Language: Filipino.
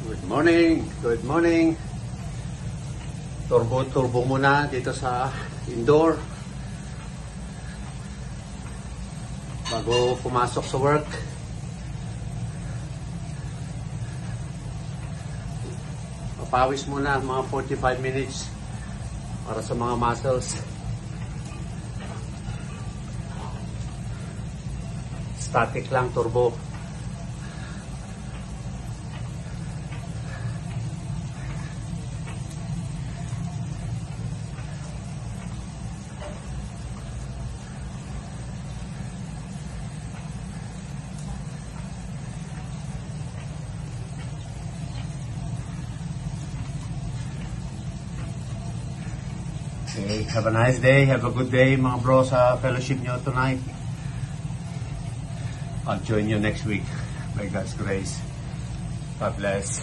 Good morning, good morning. Turbo muna dito sa indoor bago pumasok sa work. Papawis muna mga 45 minutes para sa mga muscles. Static lang, turbo. Okay, have a nice day, have a good day mga bro sa fellowship nyo tonight. I'll join you next week by God's grace. God bless.